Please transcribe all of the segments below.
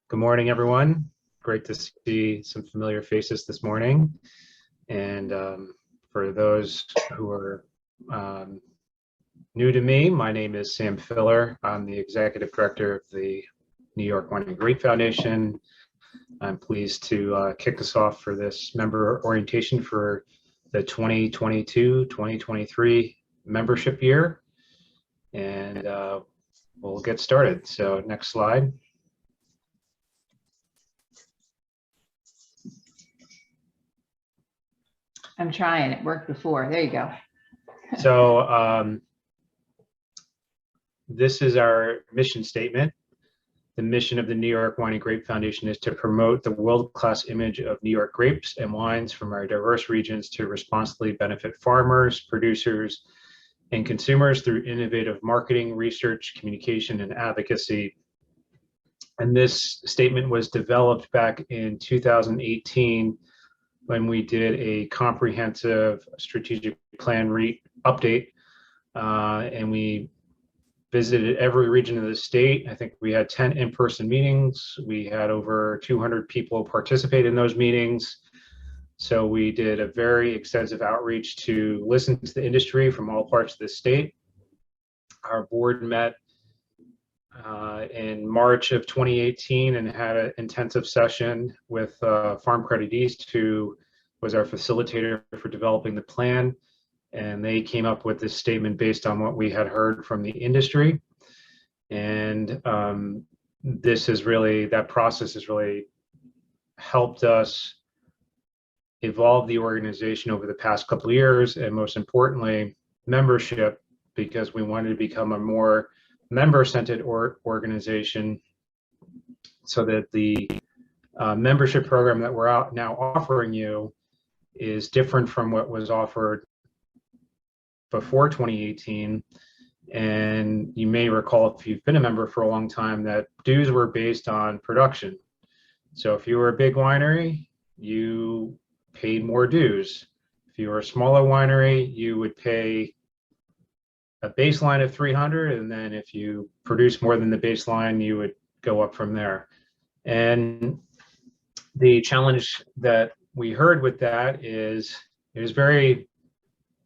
Good morning, everyone. Great to see some familiar faces this morning. And for those who are new to me, my name is Sam Filler. I'm the Executive Director of the New York Wine Grape Foundation. I'm pleased to kick us off for this member orientation for the 2022-2023 membership year. And we'll get started. So next slide. I'm trying. It worked before. There you go. So this is our mission statement. The mission of the New York Wine Grape Foundation is to promote the world-class image of New York grapes and wines from our diverse regions to responsibly benefit farmers, producers, and consumers through innovative marketing, research, communication, and advocacy. And this statement was developed back in 2018 when we did a comprehensive strategic plan update, and we visited every region of the state. I think we had 10 in-person meetings. We had over 200 people participate in those meetings. So we did a very extensive outreach to listen to the industry from all parts of the state. Our board met in March of 2018 and had an intensive session with Farm Credit East, who was our facilitator for developing the plan. And they came up with this statement based on what we had heard from the industry. And that process has really helped us evolve the organization over the past couple of years, and most importantly, membership, because we wanted to become a more member-centered organization, so that the membership program that we're now offering you is different from what was offered before 2018. And you may recall, if you've been a member for a long time, that dues were based on production. So if you were a big winery, you paid more dues. If you were a smaller winery, you would pay a baseline of 300, and then if you produce more than the baseline, you would go up from there. And the challenge that we heard with that is it was very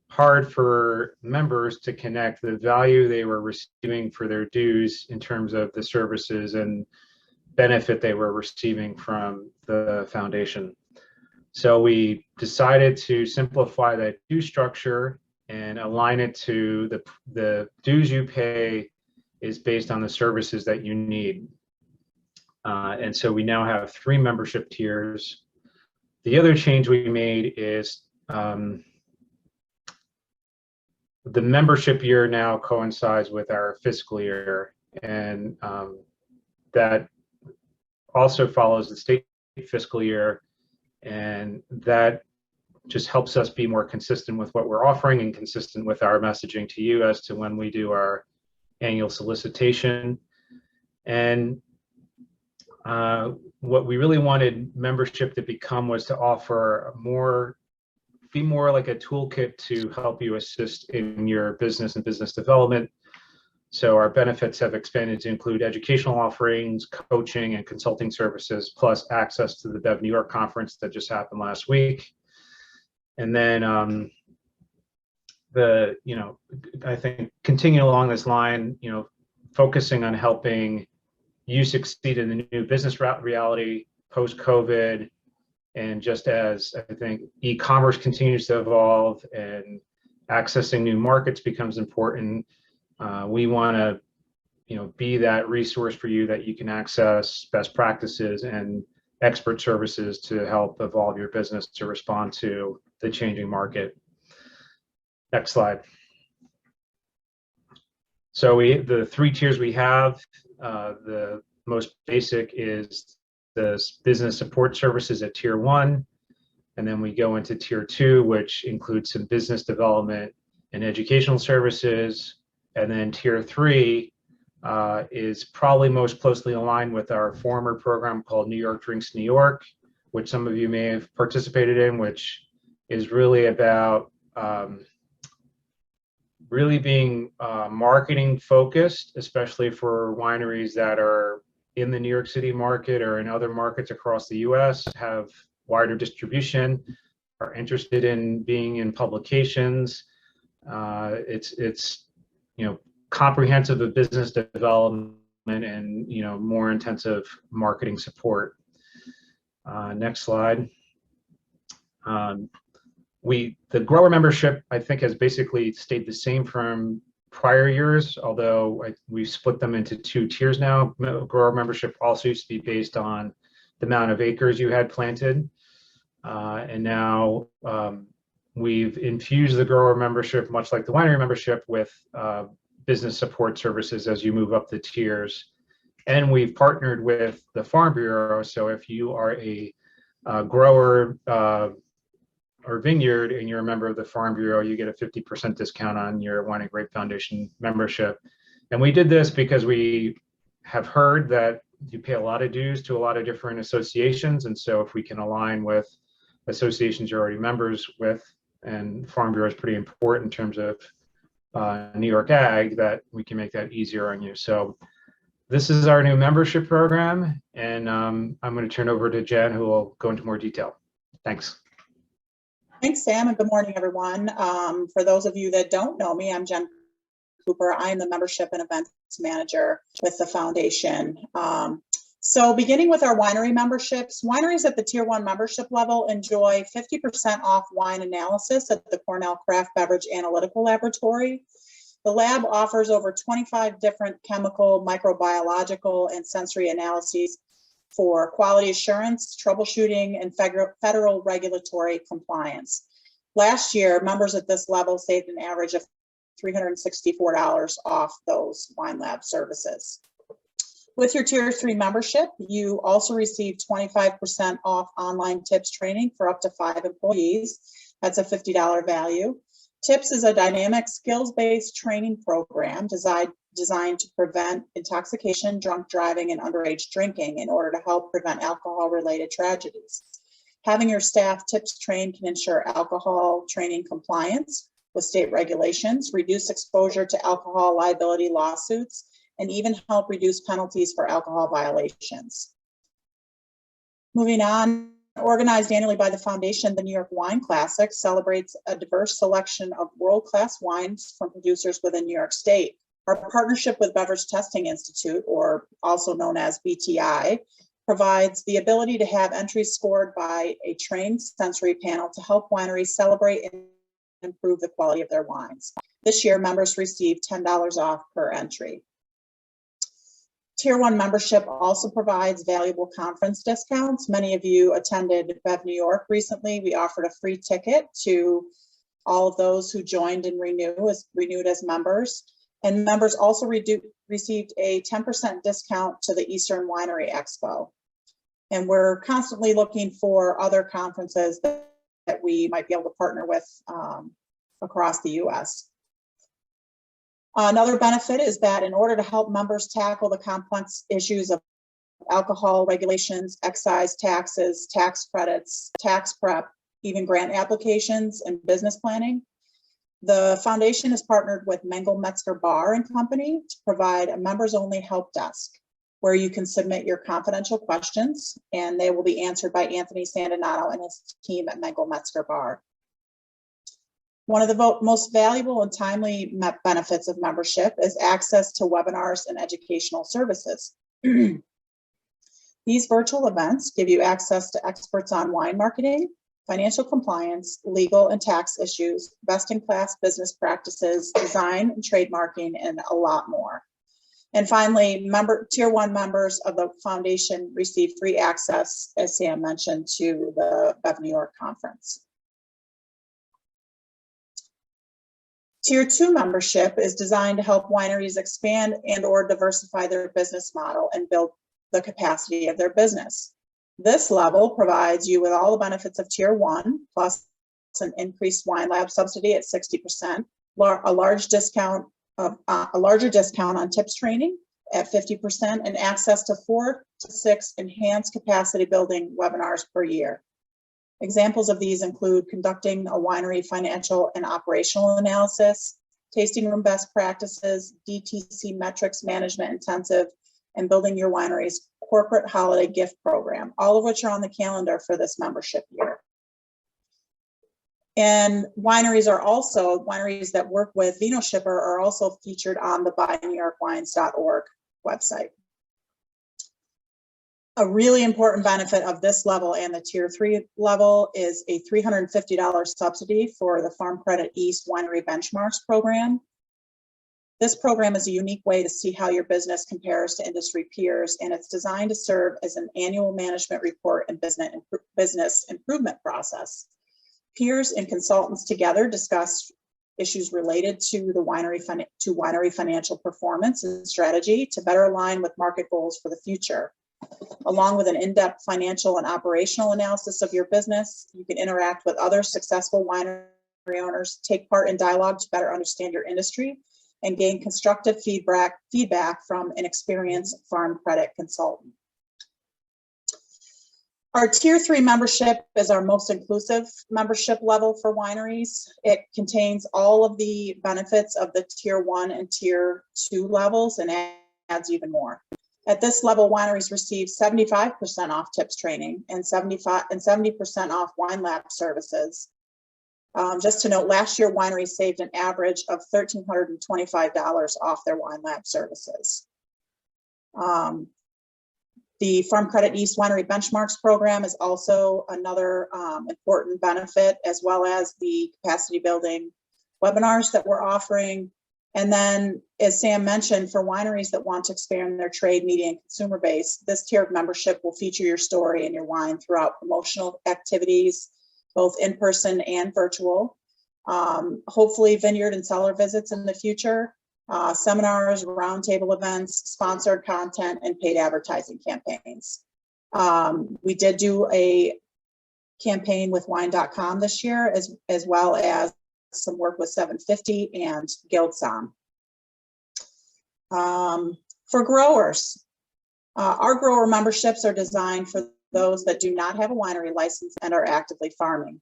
hard for members to connect the value they were receiving for their dues in terms of the services and benefit they were receiving from the foundation. So we decided to simplify that due structure and align it to the dues you pay is based on the services that you need. And so we now have 3 membership tiers. The other change we made is the membership year now coincides with our fiscal year, and that also follows the state fiscal year, and that just helps us be more consistent with what we're offering and consistent with our messaging to you as to when we do our annual solicitation. And what we really wanted membership to become was to offer be more like a toolkit to help you assist in your business and business development. So our benefits have expanded to include educational offerings, coaching and consulting services, plus access to the Bev New York conference that just happened last week. And then I think continuing along this line, focusing on helping you succeed in the new business reality post-COVID. And just as I think e-commerce continues to evolve and accessing new markets becomes important, we want to, be that resource for you that you can access best practices and expert services to help evolve your business to respond to the changing market. Next slide. So the 3 tiers we have, the most basic is the business support services at tier 1, and then we go into tier 2, which includes some business development and educational services, and then tier 3 is probably most closely aligned with our former program called New York Drinks New York, which some of you may have participated in, which is really about really being marketing focused, especially for wineries that are in the New York City market or in other markets across the US have wider distribution, are interested in being in publications. It's comprehensive of business development and more intensive marketing support. Next slide. The grower membership, I think, has basically stayed the same from prior years, although we split them into 2 tiers now. Grower membership also used to be based on the amount of acres you had planted. And now we've infused the grower membership, much like the winery membership, with business support services as you move up the tiers. And we've partnered with the Farm Bureau. So if you are a grower or vineyard and you're a member of the Farm Bureau, you get a 50% discount on your Wine and Grape Foundation membership. And we did this because we have heard that you pay a lot of dues to a lot of different associations. And so if we can align with associations you're already members with, and Farm Bureau is pretty important in terms of New York Ag, that we can make that easier on you. So this is our new membership program, and I'm going to turn over to Jen, who will go into more detail. Thanks. Thanks, Sam, and good morning, everyone. For those of you that don't know me, I'm Jen Cooper. I am the Membership and Events Manager with the foundation. So beginning with our winery memberships, wineries at the Tier 1 membership level enjoy 50% off wine analysis at the Cornell Craft Beverage Analytical Laboratory. The lab offers over 25 different chemical, microbiological, and sensory analyses for quality assurance, troubleshooting, and federal regulatory compliance. Last year, members at this level saved an average of $364 off those wine lab services. With your Tier 3 membership, you also receive 25% off online tips training for up to 5 employees. That's a $50 value. TIPS is a dynamic skills-based training program designed to prevent intoxication, drunk driving, and underage drinking in order to help prevent alcohol-related tragedies. Having your staff TIPS trained can ensure alcohol training compliance with state regulations, reduce exposure to alcohol liability lawsuits, and even help reduce penalties for alcohol violations. Moving on, organized annually by the foundation, the New York Wine Classic celebrates a diverse selection of world-class wines from producers within New York State. Our partnership with Beverage Testing Institute, or also known as BTI, provides the ability to have entries scored by a trained sensory panel to help wineries celebrate and improve the quality of their wines. This year, members receive $10 off per entry. Tier 1 membership also provides valuable conference discounts. Many of you attended Bev New York recently. We offered a free ticket to all of those who joined and renewed as members. And members also received a 10% discount to the Eastern Winery Expo. And we're constantly looking for other conferences that we might be able to partner with across the US. Another benefit is that in order to help members tackle the complex issues of alcohol regulations, excise taxes, tax credits, tax prep, even grant applications and business planning, the foundation has partnered with Mengel Metzger Bar and Company to provide a members-only help desk where you can submit your confidential questions and they will be answered by Anthony Sandinato and his team at Mengel Metzger Bar. One of the most valuable and timely benefits of membership is access to webinars and educational services. These virtual events give you access to experts on wine marketing, financial compliance, legal and tax issues, best-in-class business practices, design and trademarking, and a lot more. And finally, Tier 1 members of the foundation receive free access, as Sam mentioned, to the Bev New York conference. Tier 2 membership is designed to help wineries expand and or diversify their business model and build the capacity of their business. This level provides you with all the benefits of Tier 1, plus an increased wine lab subsidy at 60%, a larger discount on tips training at 50%, and access to 4 to 6 enhanced capacity building webinars per year. Examples of these include conducting a winery financial and operational analysis, tasting room best practices, DTC metrics management intensive, and building your winery's corporate holiday gift program, all of which are on the calendar for this membership year. And wineries that work with Vino Shipper are also featured on the buynewyorkwines.org website. A really important benefit of this level and the tier 3 level is a $350 subsidy for the Farm Credit East Winery Benchmarks program. This program is a unique way to see how your business compares to industry peers, and it's designed to serve as an annual management report and business improvement process. Peers and consultants together discuss issues related to the winery financial performance and strategy to better align with market goals for the future. Along with an in-depth financial and operational analysis of your business, you can interact with other successful winery owners, take part in dialogue to better understand your industry, and gain constructive feedback from an experienced farm credit consultant. Our tier 3 membership is our most inclusive membership level for wineries. It contains all of the benefits of the tier 1 and tier 2 levels and adds even more. At this level, wineries receive 75% off tips training and 70% off wine lab services. Just to note, last year wineries saved an average of $1,325 off their wine lab services. The Farm Credit East Winery Benchmarks program is also another important benefit, as well as the capacity building webinars that we're offering. And then, as Sam mentioned, for wineries that want to expand their trade, media, and consumer base, this tier of membership will feature your story and your wine throughout promotional activities, both in person and virtual. Hopefully vineyard and cellar visits in the future, seminars, roundtable events, sponsored content, and paid advertising campaigns. We did do a campaign with wine.com this year, as well as some work with 750 and Guildsom. For growers, our grower memberships are designed for those that do not have a winery license and are actively farming.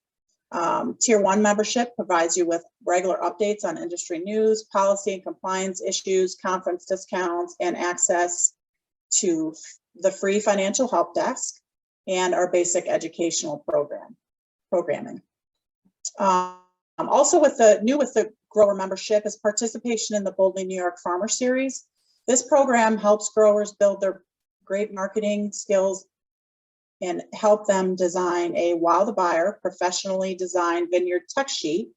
Tier 1 membership provides you with regular updates on industry news, policy and compliance issues, conference discounts, and access to the free financial help desk and our basic educational programming. Also with the grower membership is participation in the Boldly New York Farmer Series. This program helps growers build their great marketing skills and help them design a wow the buyer professionally designed vineyard tech sheet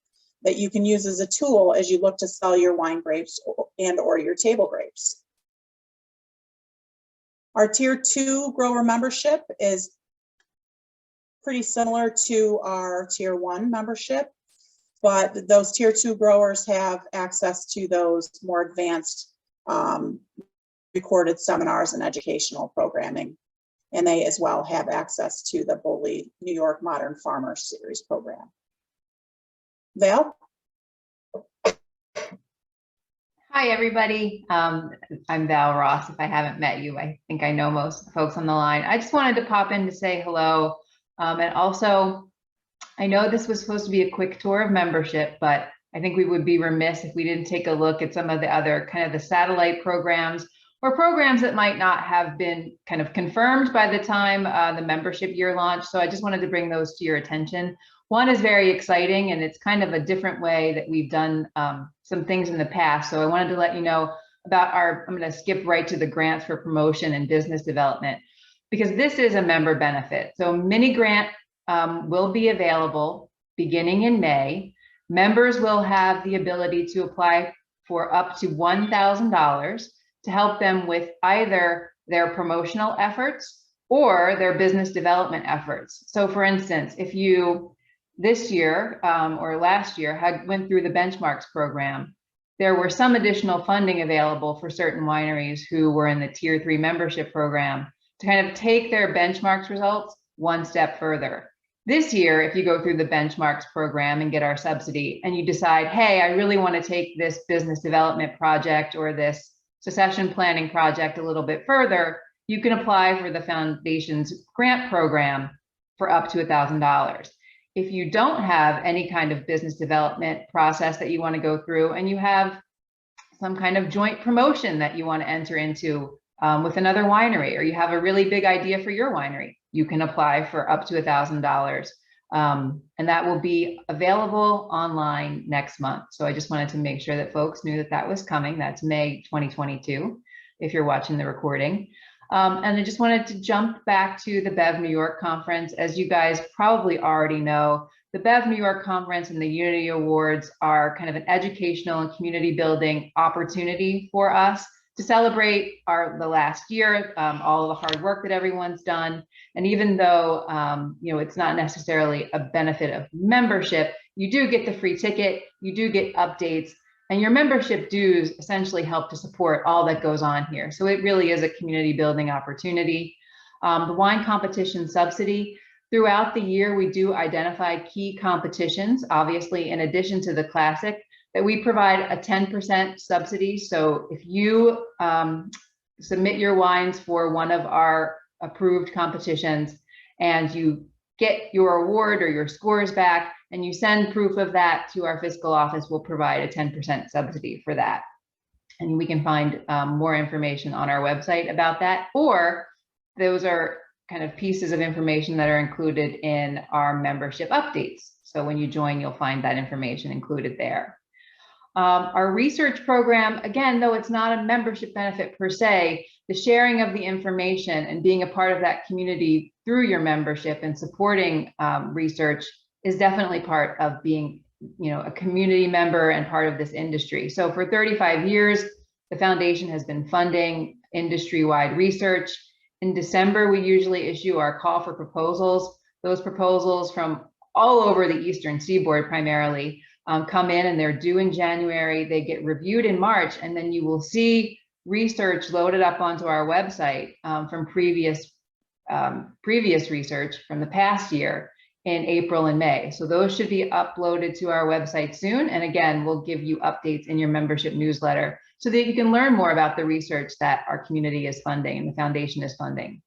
that you can use as a tool as you look to sell your wine grapes or your table grapes. Our tier 2 grower membership is pretty similar to our tier 1 membership, but those tier 2 growers have access to those more advanced recorded seminars and educational programming. And they as well have access to the Boldly New York Modern Farmer Series program. Val? Hi, everybody. I'm Val Ross. If I haven't met you, I think I know most of the folks on the line. I just wanted to pop in to say hello. And also, I know this was supposed to be a quick tour of membership, but I think we would be remiss if we didn't take a look at some of the other kind of the satellite programs or programs that might not have been kind of confirmed by the time the membership year launched. So I just wanted to bring those to your attention. One is very exciting, and it's kind of a different way that we've done some things in the past. So I wanted to let you know about I'm going to skip right to the grants for promotion and business development, because this is a member benefit. So mini grant will be available beginning in May. Members will have the ability to apply for up to $1,000 to help them with either their promotional efforts or their business development efforts. So for instance, if you this year or last year went through the benchmarks program, there were some additional funding available for certain wineries who were in the tier 3 membership program to kind of take their benchmarks results one step further. This year, if you go through the benchmarks program and get our subsidy and you decide, hey, I really want to take this business development project or this succession planning project a little bit further, you can apply for the foundation's grant program for up to $1,000. If you don't have any kind of business development process that you want to go through and you have some kind of joint promotion that you want to enter into with another winery, or you have a really big idea for your winery, you can apply for up to $1,000. And that will be available online next month. So I just wanted to make sure that folks knew that that was coming. That's May 2022, if you're watching the recording. And I just wanted to jump back to the BEV New York conference. As you guys probably already know, the BEV New York conference and the Unity Awards are kind of an educational and community building opportunity for us to celebrate the last year, all of the hard work that everyone's done. And even though, it's not necessarily a benefit of membership, you do get the free ticket, you do get updates, and your membership dues essentially help to support all that goes on here. So it really is a community building opportunity. The wine competition subsidy, throughout the year, we do identify key competitions, obviously, in addition to the classic, that we provide a 10% subsidy. So if you submit your wines for one of our approved competitions and you get your award or your scores back and you send proof of that to our fiscal office, we'll provide a 10% subsidy for that. And we can find more information on our website about that, or those are kind of pieces of information that are included in our membership updates. So when you join, you'll find that information included there. Our research program, again, though it's not a membership benefit per se, the sharing of the information and being a part of that community through your membership and supporting research is definitely part of being, a community member and part of this industry. So for 35 years, the foundation has been funding industry-wide research. In December, we usually issue our call for proposals. Those proposals from all over the Eastern Seaboard primarily come in, and they're due in January. They get reviewed in March, and then you will see research loaded up onto our website from previous research from the past year in April and May. So those should be uploaded to our website soon. And again, we'll give you updates in your membership newsletter so that you can learn more about the research that our community is funding and the foundation is funding.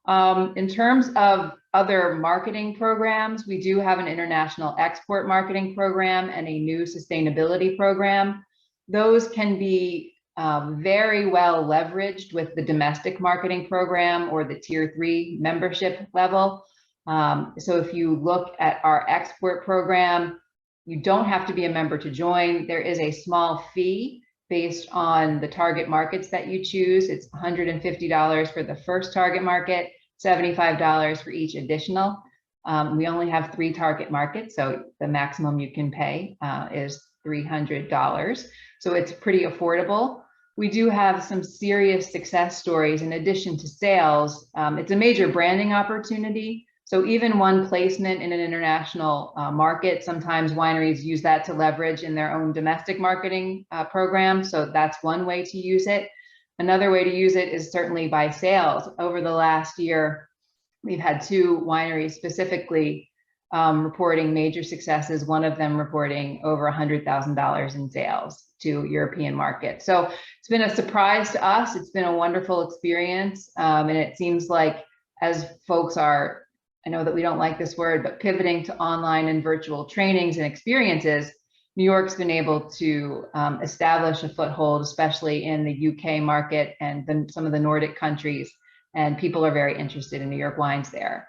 In terms of other marketing programs, we do have an international export marketing program and a new sustainability program. Those can be very well leveraged with the domestic marketing program or the tier 3 membership level. So if you look at our export program, you don't have to be a member to join. There is a small fee based on the target markets that you choose. It's $150 for the first target market, $75 for each additional. We only have 3 target markets, so the maximum you can pay is $300. So it's pretty affordable. We do have some serious success stories in addition to sales. It's a major branding opportunity. So even one placement in an international market, sometimes wineries use that to leverage in their own domestic marketing program. So that's one way to use it. Another way to use it is certainly by sales. Over the last year, we've had 2 wineries specifically reporting major successes, one of them reporting over $100,000 in sales to European markets. So it's been a surprise to us. It's been a wonderful experience. And it seems like as folks are, I know that we don't like this word, but pivoting to online and virtual trainings and experiences, New York's been able to establish a foothold, especially in the UK market and some of the Nordic countries, and people are very interested in New York wines there.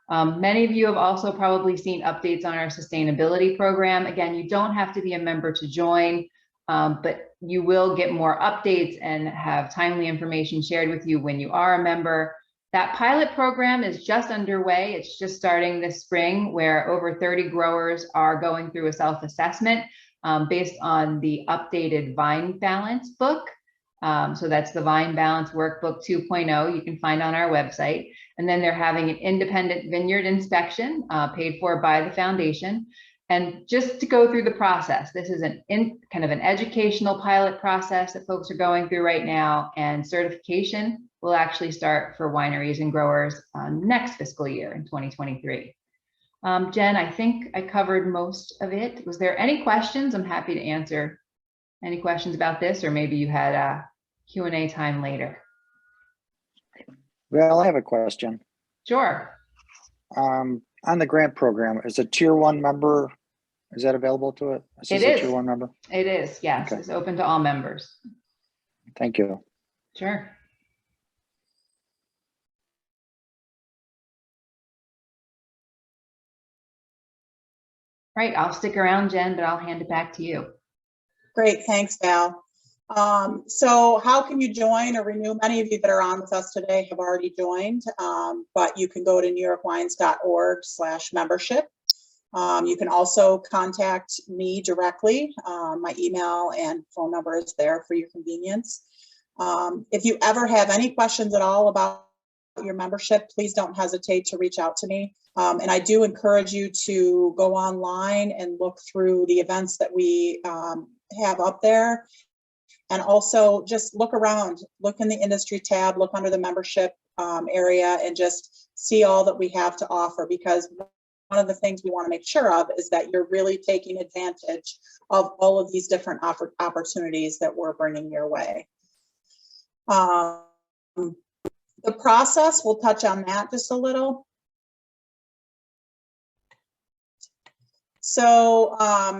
Many of you have also probably seen updates on our sustainability program. Again, you don't have to be a member to join, but you will get more updates and have timely information shared with you when you are a member. That pilot program is just underway. It's just starting this spring, where over 30 growers are going through a self-assessment based on the updated Vine Balance book. So that's the Vine Balance Workbook 2.0 you can find on our website. And then they're having an independent vineyard inspection paid for by the foundation. And just to go through the process, this is kind of an educational pilot process that folks are going through right now, and certification will actually start for wineries and growers next fiscal year in 2023. Jen, I think I covered most of it. Was there any questions? I'm happy to answer any questions about this, or maybe you had a Q&A time later. Well, I have a question. Sure. On the grant program, is a tier 1 member, is that available to it? It is. A tier 1 member? It is, yes. Okay. It's open to all members. Thank you. Sure. Right, I'll stick around, Jen, but I'll hand it back to you. Great, thanks, Val. So how can you join or renew? Many of you that are on with us today have already joined, but you can go to newyorkwines.org/membership. You can also contact me directly. My email and phone number is there for your convenience. If you ever have any questions at all about your membership, please don't hesitate to reach out to me. And I do encourage you to go online and look through the events that we have up there. And also just look around, look in the industry tab, look under the membership area, and just see all that we have to offer, because one of the things we want to make sure of is that you're really taking advantage of all of these different opportunities that we're bringing your way. The process, we'll touch on that just a little. So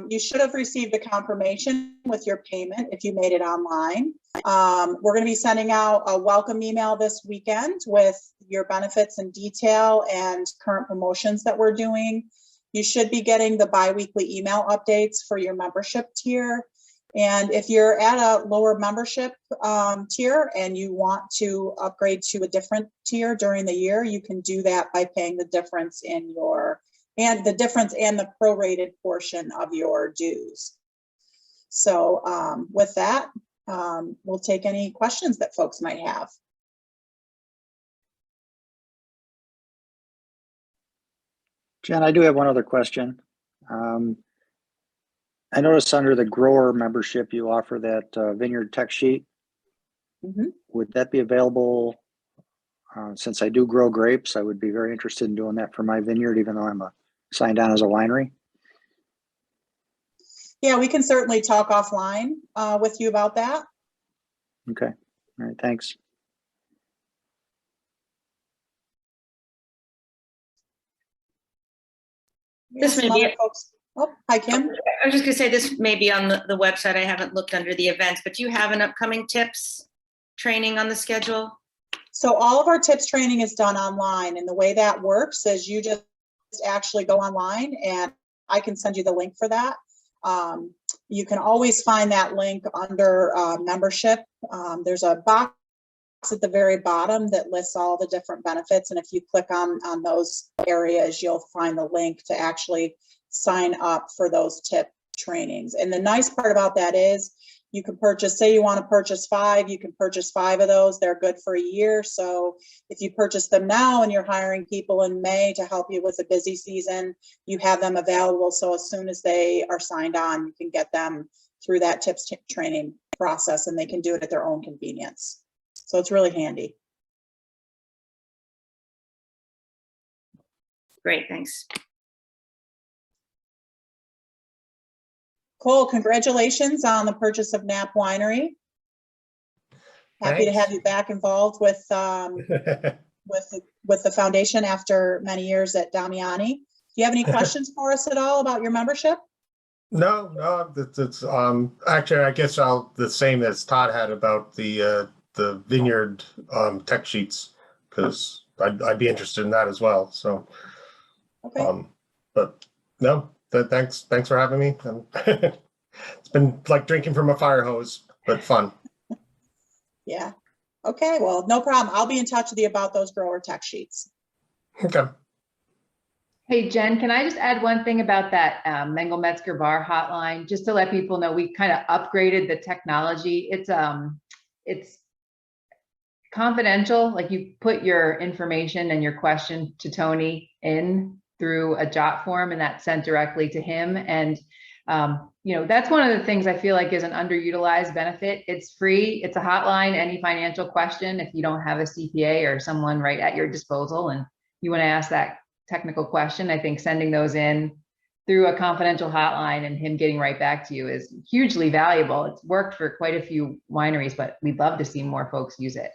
you should have received a confirmation with your payment if you made it online. We're going to be sending out a welcome email this weekend with your benefits in detail and current promotions that we're doing. You should be getting the bi-weekly email updates for your membership tier. And if you're at a lower membership tier and you want to upgrade to a different tier during the year, you can do that by paying the difference in your and the prorated portion of your dues. So with that, we'll take any questions that folks might have. Jen, I do have one other question. I noticed under the grower membership, you offer that vineyard tech sheet. Mm-hmm. Would that be available? Since I do grow grapes, I would be very interested in doing that for my vineyard, even though I'm signed on as a winery. Yeah, we can certainly talk offline with you about that. Okay. All right. Thanks. This may be. Folks. Oh, hi, Kim. I was just going to say this may be on the website. I haven't looked under the events, but do you have an upcoming tips training on the schedule? So all of our tips training is done online, and the way that works is you just actually go online, and I can send you the link for that. You can always find that link under membership. There's a box at the very bottom that lists all the different benefits, and if you click on those areas, you'll find the link to actually sign up for those tip trainings. And the nice part about that is you can purchase, say you want to purchase 5, you can purchase 5 of those. They're good for a year. So if you purchase them now and you're hiring people in May to help you with the busy season, you have them available. So as soon as they are signed on, you can get them through that tips training process, and they can do it at their own convenience. So it's really handy. Great, thanks. Cole, congratulations on the purchase of Knapp Winery. Happy to have you back involved with the foundation after many years at Damiani. Do you have any questions for us at all about your membership? No, it's actually I guess the same as Todd had about the vineyard tech sheets, because I'd be interested in that as well. So, Okay. But no. Thanks for having me. It's been like drinking from a fire hose, but fun. Yeah. Okay. Well, no problem. I'll be in touch with you about those grower tech sheets. Okay. Hey, Jen, can I just add one thing about that Mengel Metzger bar hotline, just to let people know we kind of upgraded the technology. It's confidential. Like, you put your information and your question to Tony in through a jot form, and that's sent directly to him. And that's one of the things I feel like is an underutilized benefit. It's free. It's a hotline. Any financial question, if you don't have a CPA or someone right at your disposal and you want to ask that technical question, I think sending those in through a confidential hotline and him getting right back to you is hugely valuable. It's worked for quite a few wineries, but we'd love to see more folks use it.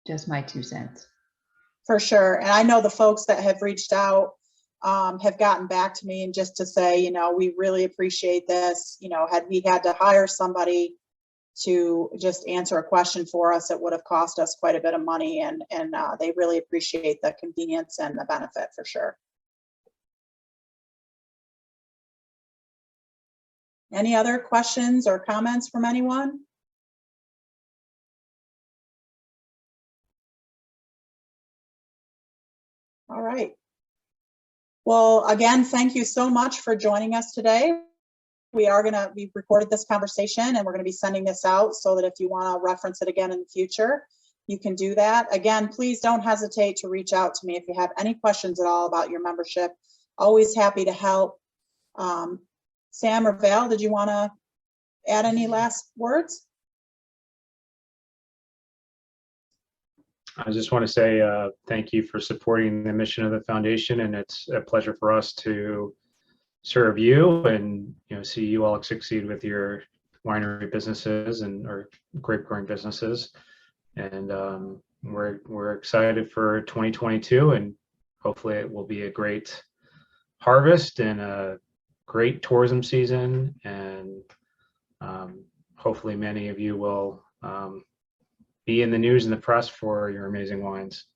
Just my 2 cents. For sure. And I know the folks that have reached out have gotten back to me, and just to say, we really appreciate this. Had we had to hire somebody to just answer a question for us, it would have cost us quite a bit of money, and they really appreciate the convenience and the benefit, for sure. Any other questions or comments from anyone? All right. Well, again, thank you so much for joining us today. We recorded this conversation and we're going to be sending this out so that if you want to reference it again in the future, you can do that. Again, please don't hesitate to reach out to me if you have any questions at all about your membership. Always happy to help. Sam or Val, did you want to add any last words? I just want to say thank you for supporting the mission of the foundation, and it's a pleasure for us to serve you and see you all succeed with your winery businesses and or grape growing businesses. And we're excited for 2022, and hopefully it will be a great harvest and a great tourism season, and hopefully many of you will be in the news and the press for your amazing wines.